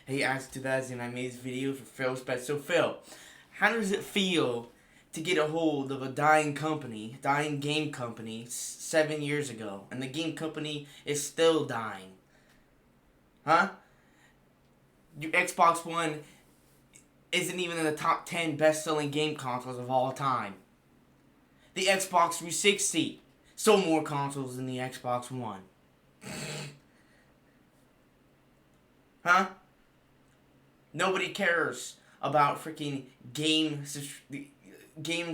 Hey, Ask 2000, I made this video for Phil's Pet. So, Phil, how does it feel to get a hold of a dying game company, 7 years ago, and the game company is still dying? Huh? Your Xbox One isn't even in the top 10 best-selling game consoles of all time. The Xbox 360 sold more consoles than the Xbox One. Huh? Nobody cares about freaking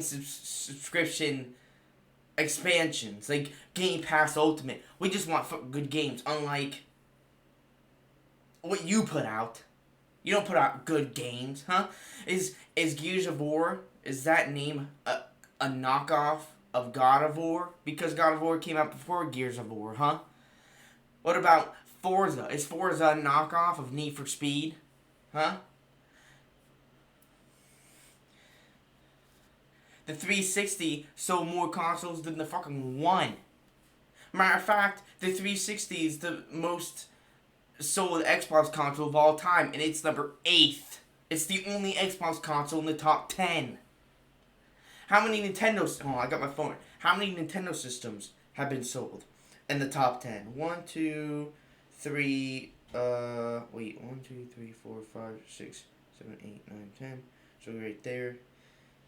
subscription expansions like Game Pass Ultimate. We just want good games, unlike what you put out. You don't put out good games, huh? Is Gears of War, is that name a knockoff of God of War? Because God of War came out before Gears of War, huh? What about Forza? Is Forza a knockoff of Need for Speed? Huh? The 360 sold more consoles than the fucking One. Matter of fact, the 360 is the most sold Xbox console of all time, and it's number 8th. It's the only Xbox console in the top 10. How many I got my phone. How many Nintendo systems have been sold in the top 10? 1, 2, 3, 1, 2, 3, 4, 5, 6, 7, 8, 9, 10. So right there.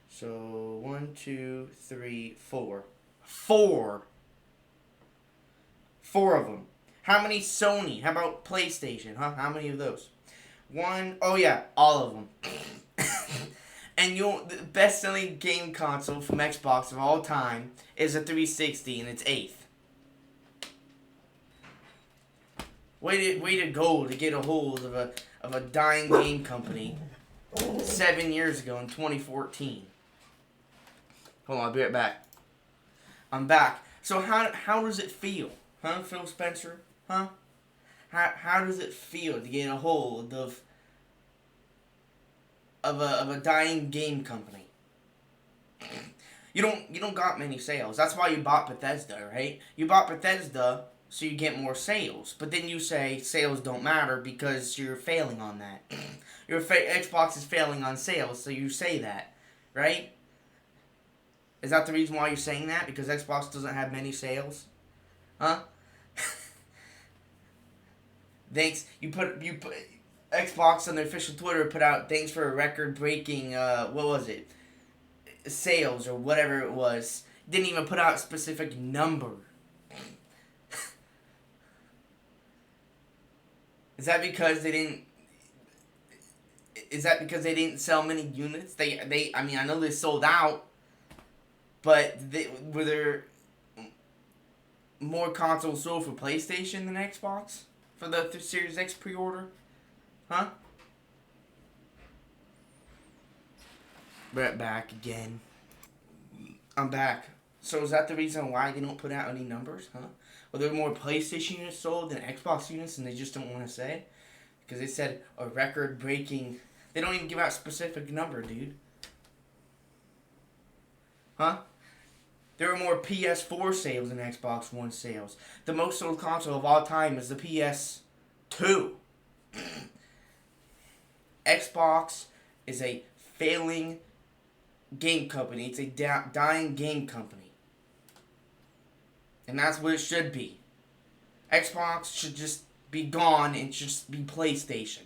So 1, 2, 3, 4. Four of them. How many Sony? How about PlayStation? Huh? How many of those? Oh yeah, all of them. And the best-selling game console from Xbox of all time is a 360, and it's 8th. Way to go to get a hold of a dying game company 7 years ago in 2014. Hold on, I'll be right back. I'm back. So how does it feel, huh, Phil Spencer? Huh? How does it feel to get a hold of a dying game company? You don't got many sales. That's why you bought Bethesda, right? You bought Bethesda so you get more sales. But then you say sales don't matter because you're failing on that. Xbox is failing on sales, so you say that, right? Is that the reason why you're saying that? Because Xbox doesn't have many sales? Huh? Thanks. You put Xbox on their official Twitter put out thanks for a record-breaking what was it? Sales or whatever it was. Didn't even put out a specific number. Is that because they didn't sell many units? I mean, I know they sold out, but were there more consoles sold for PlayStation than Xbox for the Series X pre-order? Huh? Right back again. I'm back. So is that the reason why they don't put out any numbers, huh? Well, there were more PlayStation units sold than Xbox units, and they just don't want to say? Because they said a record-breaking... They don't even give out a specific number, dude. Huh? There were more PS4 sales than Xbox One sales. The most sold console of all time is the PS2. Xbox is a failing game company. It's a dying game company. And that's what it should be. Xbox should just be gone and just be PlayStation.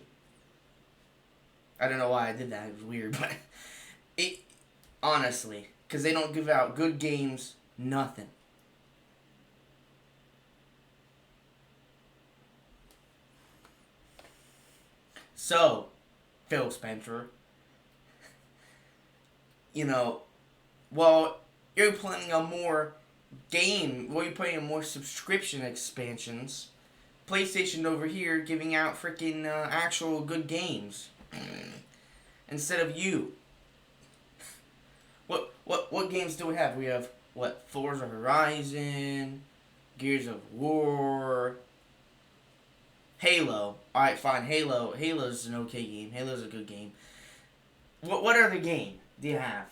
I don't know why I did that. It was weird, but it honestly, because they don't give out good games, nothing. So, Phil Spencer, well, you're planning on more you're planning on more subscription expansions. PlayStation over here giving out freaking actual good games instead of you. What games do we have? We have Forza Horizon, Gears of War, Halo. All right, fine. Halo's an okay game. Halo's a good game. What other game do you have?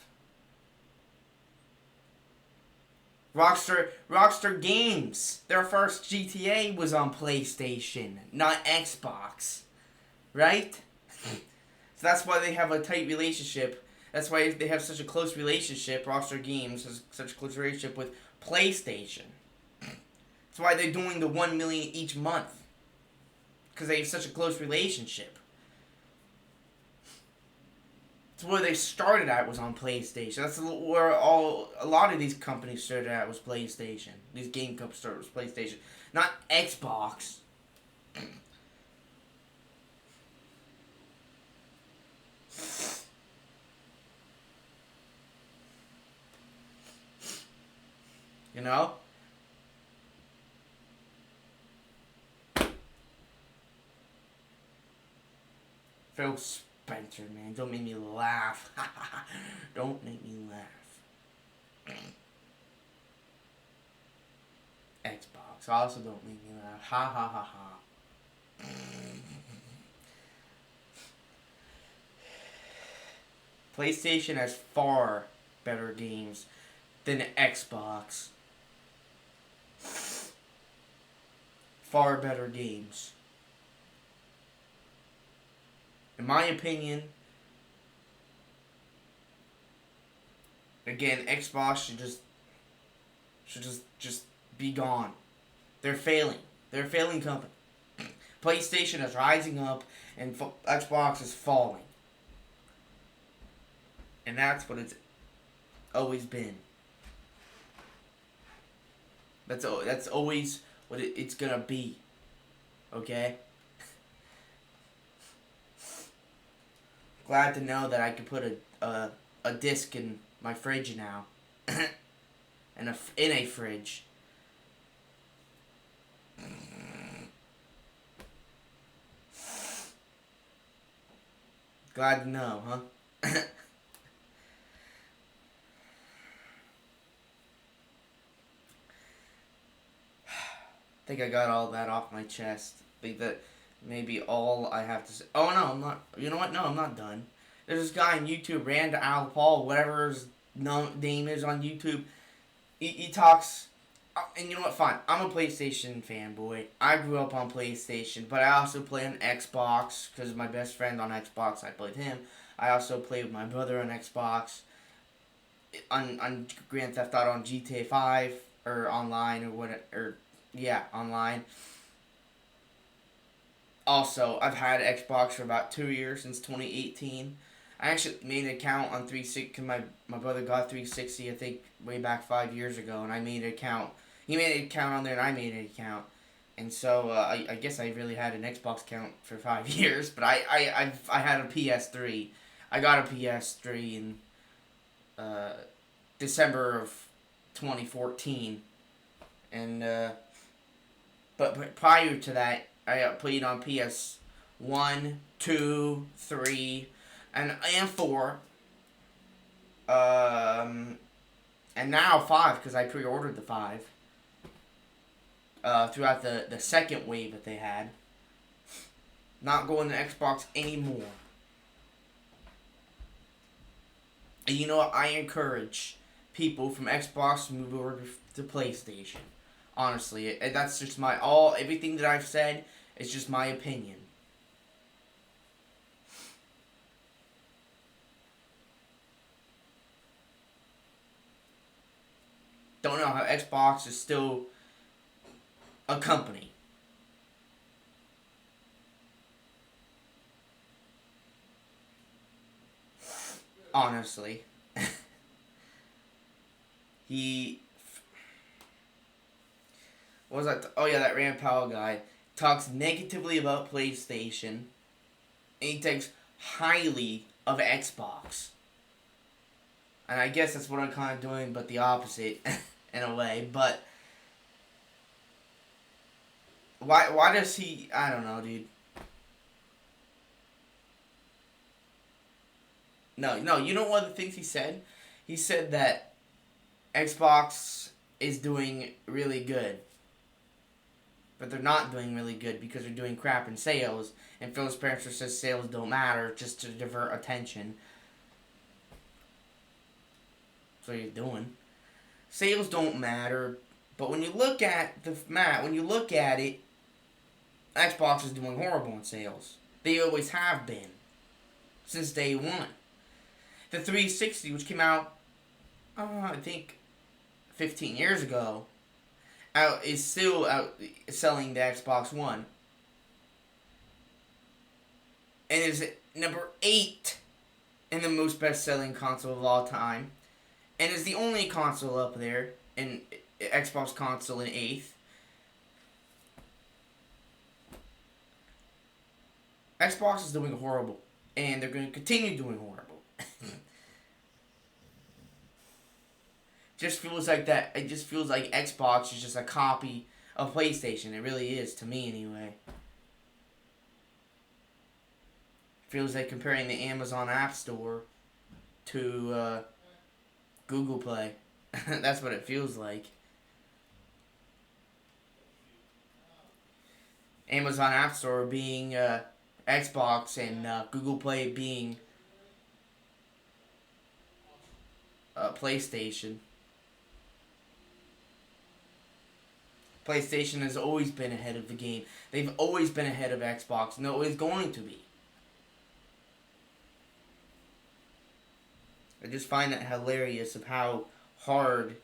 Rockstar Games. Their first GTA was on PlayStation, not Xbox. right? So that's why they have a tight relationship. That's why they have such a close relationship. Rockstar Games has such a close relationship with PlayStation. That's why they're doing the 1 million each month, because they have such a close relationship. It's where they started at, was on PlayStation. That's where a lot of these companies started at, was PlayStation. These game companies started with PlayStation, not Xbox. You know? Phil Spencer, man, don't make me laugh. Don't make me laugh. Xbox also don't make me laugh. Ha ha ha ha. PlayStation has far better games than Xbox. Far better games. In my opinion, again, Xbox should just be gone. They're failing. They're a failing company. PlayStation is rising up, and Xbox is falling. And that's what it's always been. That's always what it's gonna be. Okay? Glad to know that I could put a disc in my fridge now. In a fridge. Glad to know, huh? I think I got all that off my chest. I think that maybe all I have to say. Oh no, I'm not. You know what? No, I'm not done. There's this guy on YouTube, Rand Al Paul, whatever his name is on YouTube. He talks. And you know what? Fine. I'm a PlayStation fanboy. I grew up on PlayStation, but I also play on Xbox because my best friend on Xbox. I played him. I also play with my brother on Xbox. On Grand Theft Auto, on GTA 5 or online or what, or yeah, online. Also, I've had Xbox for about 2 years, since 2018. I actually made an account on 360 because my brother got 360, I think, way back 5 years ago, and I made an account. He made an account on there, and I made an account. And so, I guess I really had an Xbox account for 5 years, but I had a PS3. I got a PS3 in December of 2014. And, but prior to that, I played on PS1, 2, 3, and 4. And now 5, because I pre-ordered the 5. Throughout the second wave that they had. Not going to Xbox anymore. And you know what? I encourage people from Xbox to move over to PlayStation. Honestly, that's just everything that I've said is just my opinion. Don't know how Xbox is still a company. Honestly. What was that? Oh yeah, that Rand Powell guy talks negatively about PlayStation, and he thinks highly of Xbox. And I guess that's what I'm kind of doing, but the opposite, in a way. But why does he? I don't know, dude. No. You know one of the things he said? He said that Xbox is doing really good. But they're not doing really good because they're doing crap in sales. And Phil Spencer says sales don't matter, just to divert attention. That's what he's doing. Sales don't matter. But when you look at it, Xbox is doing horrible in sales. They always have been. Since day one. The 360, which came out, I think, 15 years ago, is still out selling the Xbox One. And is number 8 in the most best-selling console of all time. And is the only console up there, in Xbox console in 8th. Xbox is doing horrible. And they're going to continue doing horrible. Just feels like that. It just feels like Xbox is just a copy of PlayStation. It really is, to me anyway. Feels like comparing the Amazon App Store to Google Play. That's what it feels like. Amazon App Store being Xbox and Google Play being PlayStation. PlayStation has always been ahead of the game. They've always been ahead of Xbox, and they're always going to be. I just find it hilarious of how hard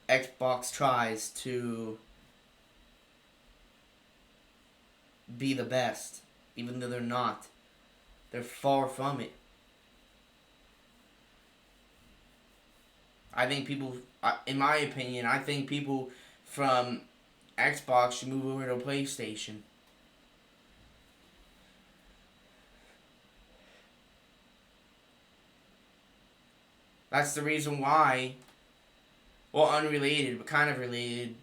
Xbox tries to be the best, even though they're not. They're far from it. I think people, in my opinion, I think people from Xbox should move over to PlayStation. That's the reason why, well, unrelated, but kind of related,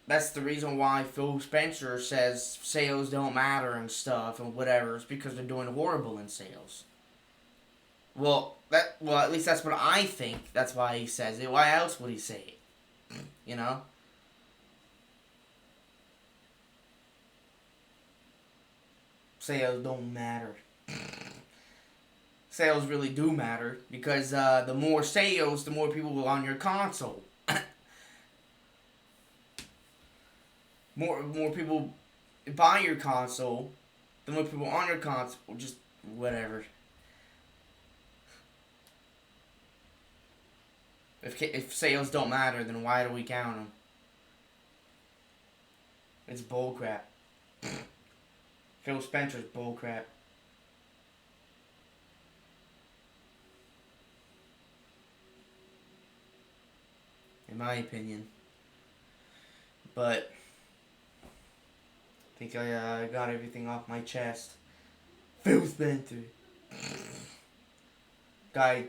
that's the reason why Phil Spencer says sales don't matter and stuff and whatever. It's because they're doing horrible in sales. Well, at least that's what I think. That's why he says it. Why else would he say it? You know? Sales don't matter. Sales really do matter because the more sales, the more people on your console. more people buy your console, the more people on your console. Just whatever. If sales don't matter, then why do we count them? It's bullcrap. Phil Spencer's bullcrap. In my opinion. But I think I got everything off my chest. Phil Spencer. Guy,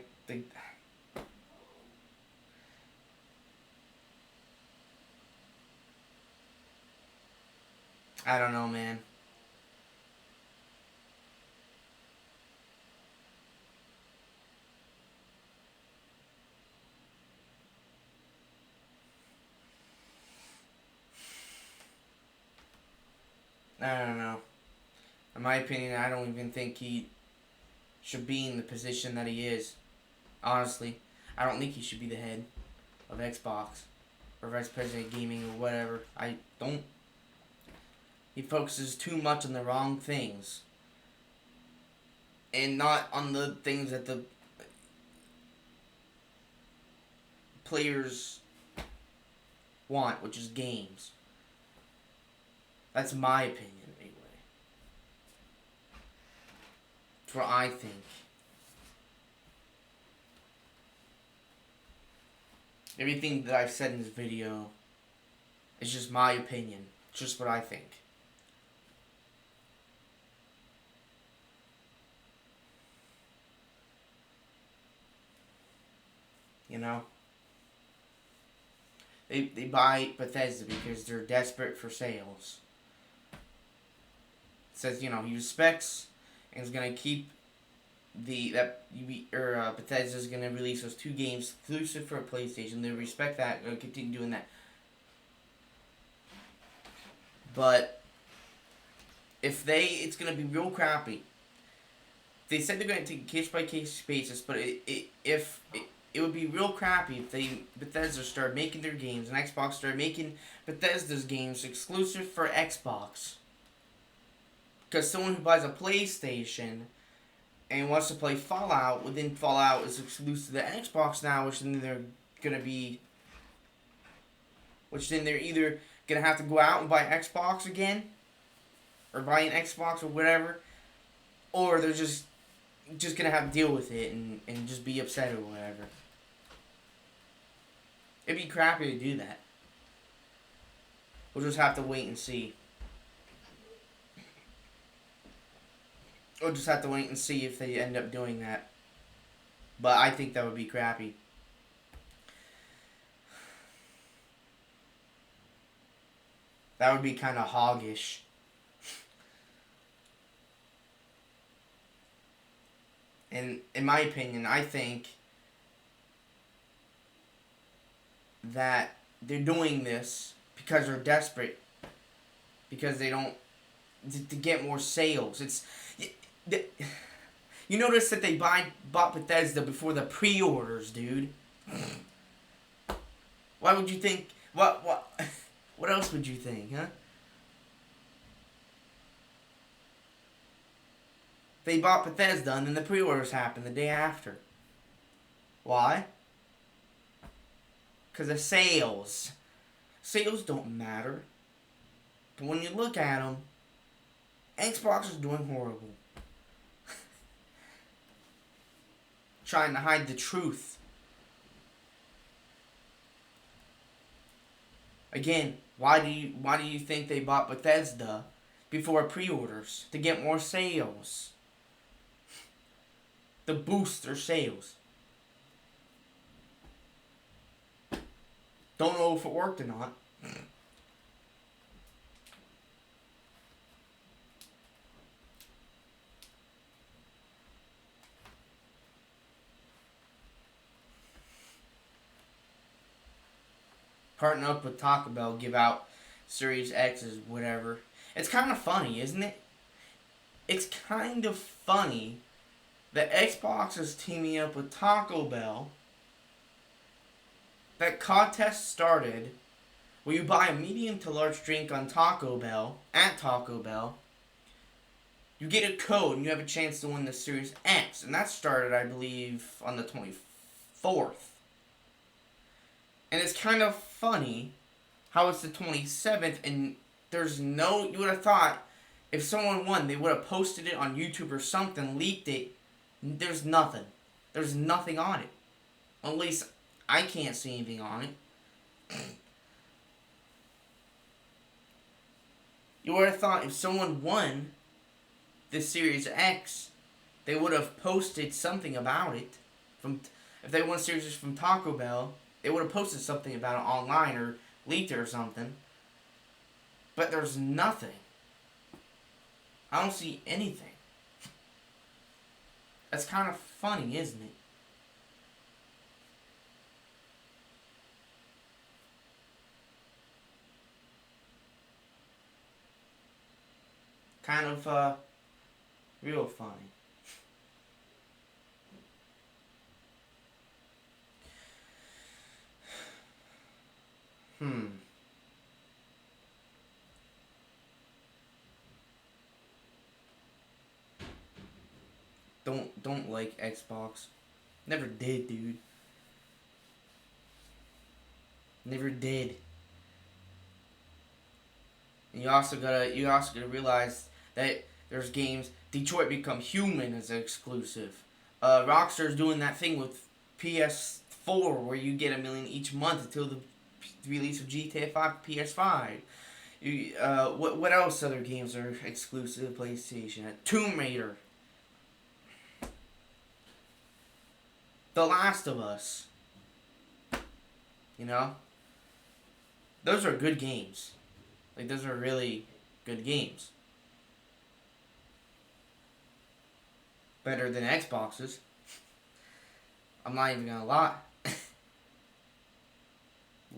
I don't know, man. I don't know. In my opinion, I don't even think he should be in the position that he is. Honestly, I don't think he should be the head of Xbox or vice president of gaming or whatever. I don't. He focuses too much on the wrong things and not on the things that the players want, which is games. That's my opinion, anyway. That's what I think. Everything that I've said in this video is just my opinion. It's just what I think. You know? They buy Bethesda because they're desperate for sales. It says, he respects and is gonna keep Bethesda's gonna release those 2 games exclusive for PlayStation. They respect that, gonna continue doing that. But it's gonna be real crappy. They said they're gonna take a case by case basis, but it would be real crappy if Bethesda started making their games and Xbox started making Bethesda's games exclusive for Xbox. Because someone who buys a PlayStation and wants to play Fallout, well, then Fallout is exclusive to the Xbox now, which then they're gonna be, which then they're either gonna have to go out and buy Xbox again, or buy an Xbox or whatever, or they're just gonna have to deal with it and just be upset or whatever. It'd be crappy to do that. We'll just have to wait and see. We'll just have to wait and see if they end up doing that. But I think that would be crappy. That would be kind of hoggish. And in my opinion, I think that they're doing this because they're desperate. Because they don't... to get more sales. It's... You notice that they bought Bethesda before the pre-orders, dude. Why would you think... What else would you think, huh? They bought Bethesda and then the pre-orders happened the day after. Why? Because of sales. Sales don't matter. But when you look at them, Xbox is doing horrible. Trying to hide the truth. Again, why do you think they bought Bethesda before pre-orders? To get more sales. To boost their sales. Don't know if it worked or not. Partner up with Taco Bell, give out Series X's, whatever. It's kind of funny, isn't it? It's kind of funny that Xbox is teaming up with Taco Bell. That contest started where you buy a medium to large drink on Taco Bell, at Taco Bell. You get a code and you have a chance to win the Series X. And that started, I believe, on the 24th. And it's kind of funny how it's the 27th and there's no... You would have thought if someone won, they would have posted it on YouTube or something, leaked it. There's nothing. There's nothing on it. At least I can't see anything on it. You would have thought if someone won the Series X, they would have posted something about it. If they won Series X from Taco Bell, they would have posted something about it online or leaked it or something. But there's nothing. I don't see anything. That's kind of funny, isn't it? Kind of, real funny. Don't like Xbox. Never did, dude. Never did. And you also gotta realize that there's games. Detroit Become Human is an exclusive. Rockstar's doing that thing with PS4 where you get $1 million each month until the release of GTA 5 PS5. What else other games are exclusive to PlayStation? Tomb Raider. The Last of Us. You know? Those are good games. Like, those are really good games. Better than Xboxes. I'm not even gonna lie.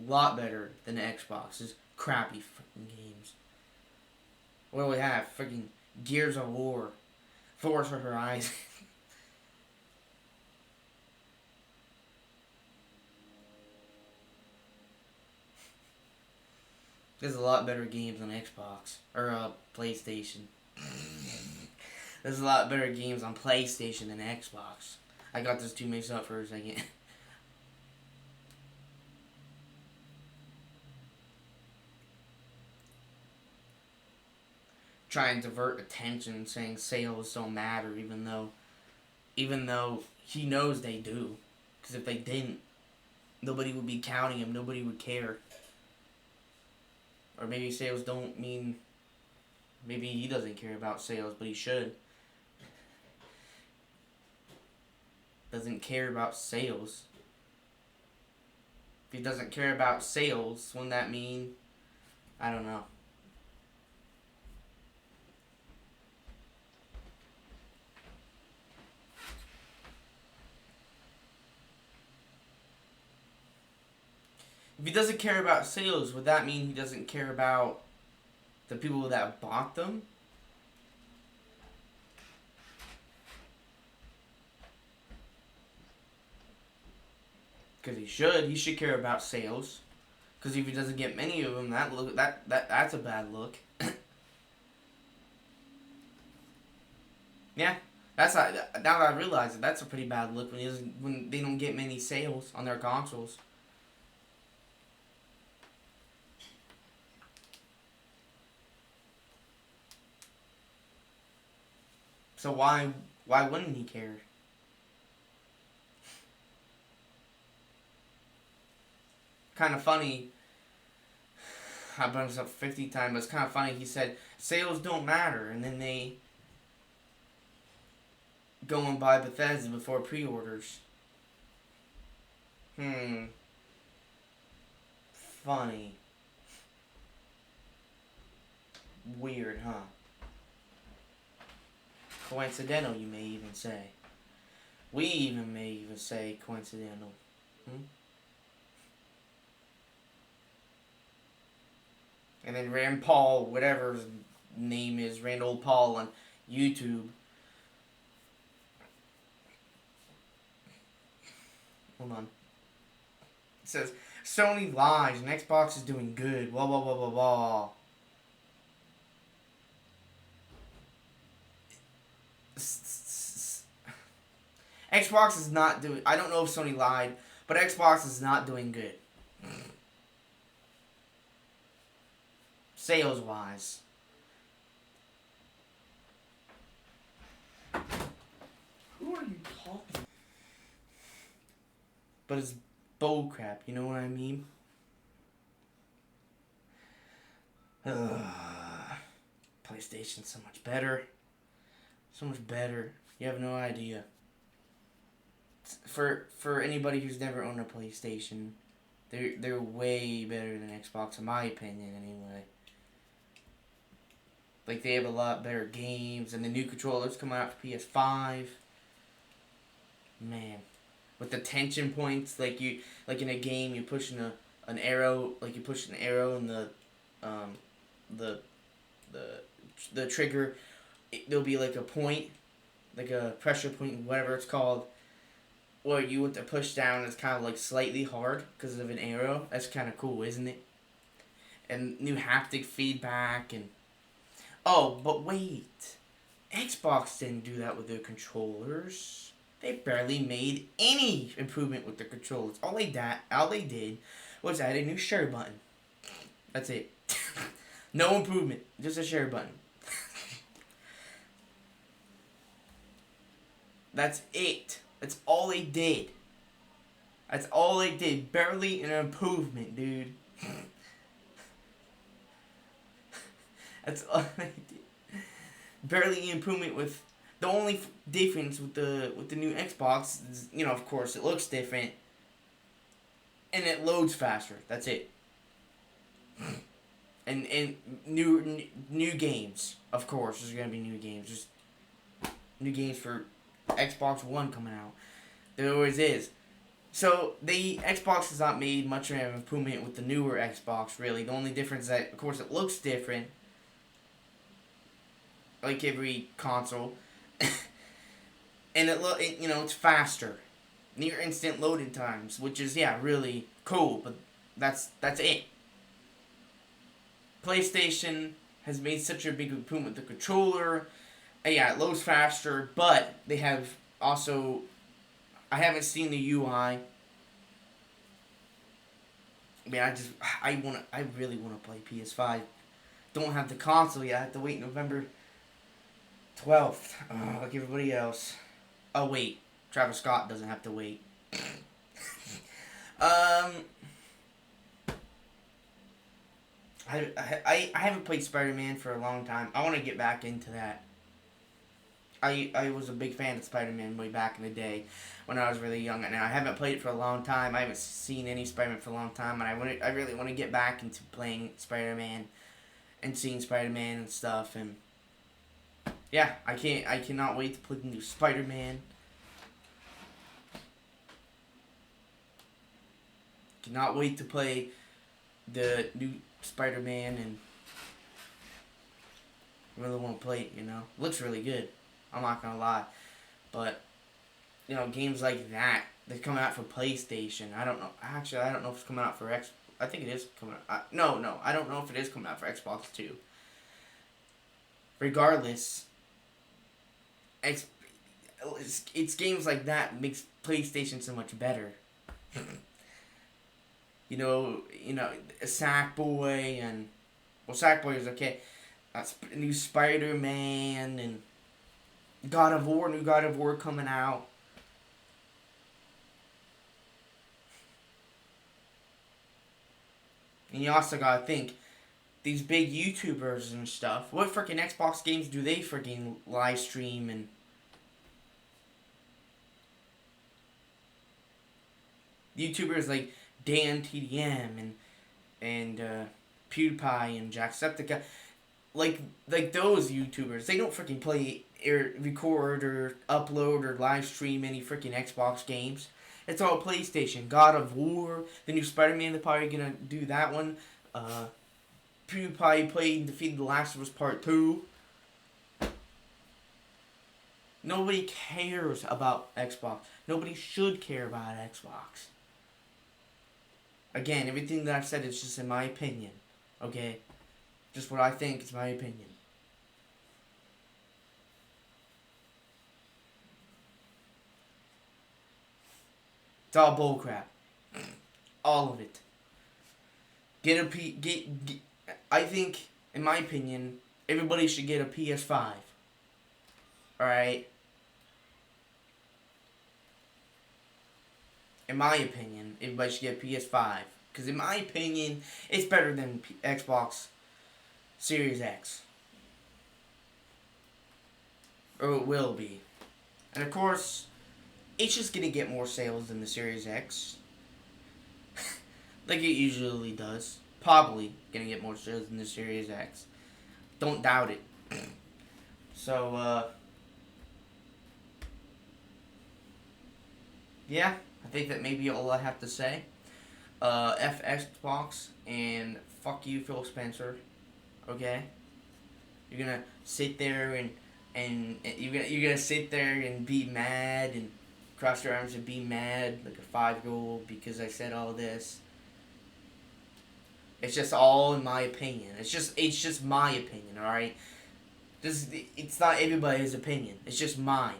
Lot better than Xboxes. Crappy freaking games. What do we have? Freaking Gears of War. Forza Horizon. There's a lot better games on Xbox. Or PlayStation. There's a lot better games on PlayStation than Xbox. I got those two mixed up for a second. Trying to divert attention, saying sales don't matter, even though he knows they do. Because if they didn't, nobody would be counting him. Nobody would care. Or maybe sales don't mean. Maybe he doesn't care about sales, but he should. Doesn't care about sales. If he doesn't care about sales, wouldn't that mean? I don't know. If he doesn't care about sales, would that mean he doesn't care about the people that bought them? Because he should. He should care about sales. Because if he doesn't get many of them, that's a bad look. Yeah, now that I realize it, that's a pretty bad look when they don't get many sales on their consoles. So why wouldn't he care? Kind of funny. I brought this up 50 times, but it's kind of funny. He said sales don't matter, and then they go and buy Bethesda before pre-orders. Funny. Weird, huh? Coincidental, you may even say. We may even say coincidental. And then Rand Paul, whatever his name is, Randall Paul on YouTube. Hold on. It says, Sony lies and Xbox is doing good. Blah, blah, blah, blah, blah. Xbox is not doing... I don't know if Sony lied, but Xbox is not doing good. Sales-wise. Who are you talking? But it's bullcrap, you know what I mean? PlayStation's so much better. So much better. You have no idea. For anybody who's never owned a PlayStation, they're way better than Xbox, in my opinion, anyway. Like, they have a lot better games, and the new controllers coming out for PS5. Man, with the tension points, like in a game, you're pushing an arrow, like you push an arrow, and the trigger, there'll be like a point, like a pressure point, whatever it's called, where you want to push down. It's kind of like slightly hard because of an arrow. That's kind of cool, isn't it? And new haptic feedback and. Oh, but wait. Xbox didn't do that with their controllers. They barely made any improvement with their controllers. All they did was add a new share button. That's it. No improvement. Just a share button. That's it. That's all they did. That's all they did. Barely an improvement, dude. That's all they did. Barely an improvement with... The only difference with the new Xbox is, you know, of course, it looks different. And it loads faster. That's it. And new games. Of course, there's going to be new games. Just new games for Xbox One coming out. There always is. So, the Xbox has not made much of an improvement with the newer Xbox, really. The only difference is that, of course, it looks different. Like every console. And it's faster. Near instant loading times, which is, yeah, really cool, but that's it. PlayStation has made such a big improvement with the controller. And yeah, it loads faster, but they have also. I haven't seen the UI. I mean, I really wanna play PS5. Don't have the console yet. I have to wait November 12th. Like everybody else. Oh wait, Travis Scott doesn't have to wait. I haven't played Spider-Man for a long time. I want to get back into that. I was a big fan of Spider-Man way back in the day when I was really young. And I haven't played it for a long time. I haven't seen any Spider-Man for a long time. And I really want to get back into playing Spider-Man and seeing Spider-Man and stuff. And yeah, I cannot wait to play the new Spider-Man. Cannot wait to play the new Spider-Man, and really want to play it, you know. Looks really good. I'm not gonna lie. But, you know, games like that, they're coming out for PlayStation. I don't know. Actually, I don't know if it's coming out for X. I think it is coming out. No. I don't know if it is coming out for Xbox too. Regardless, it's games like that makes PlayStation so much better. You know, Sackboy and Sackboy is okay. New Spider-Man and new God of War coming out. And you also gotta think, these big YouTubers and stuff, what freaking Xbox games do they freaking live stream? And YouTubers like DanTDM and PewDiePie and Jacksepticeye, like those YouTubers, they don't freaking play or record or upload or live stream any freaking Xbox games. It's all PlayStation. God of War, the new Spider-Man, they're probably gonna do that one. PewDiePie played and defeated The Last of Us Part 2. Nobody cares about Xbox. Nobody should care about Xbox. Again, everything that I've said is just in my opinion. Okay? Just what I think is my opinion. It's all bullcrap. All of it. I think, in my opinion, everybody should get a PS5. Alright? In my opinion, everybody should get PS5. Because in my opinion, it's better than Xbox Series X. Or it will be. And of course, it's just going to get more sales than the Series X. Like it usually does. Probably going to get more sales than the Series X. Don't doubt it. So, yeah. I think that may be all I have to say. F Xbox and fuck you, Phil Spencer. Okay? You're gonna sit there and you're gonna sit there and be mad and cross your arms and be mad like a 5-year-old because I said all this. It's just all in my opinion. It's just my opinion, alright? It's not everybody's opinion. It's just mine.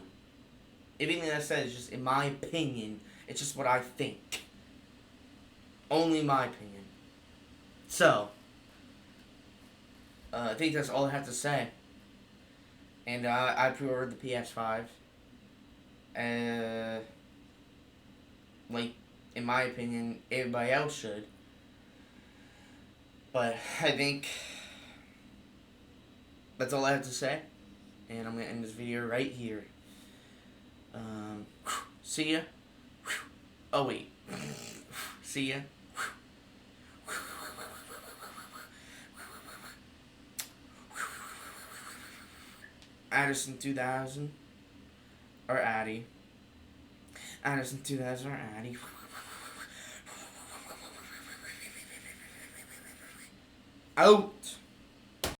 Everything I said is just in my opinion. It's just what I think. Only my opinion. So, I think that's all I have to say. And I pre-ordered the PS5. Like, in my opinion, everybody else should. But I think that's all I have to say. And I'm going to end this video right here. See ya. Oh, wait. See ya. Addison 2000. Or Addy. Addison 2000 or Addy. Out.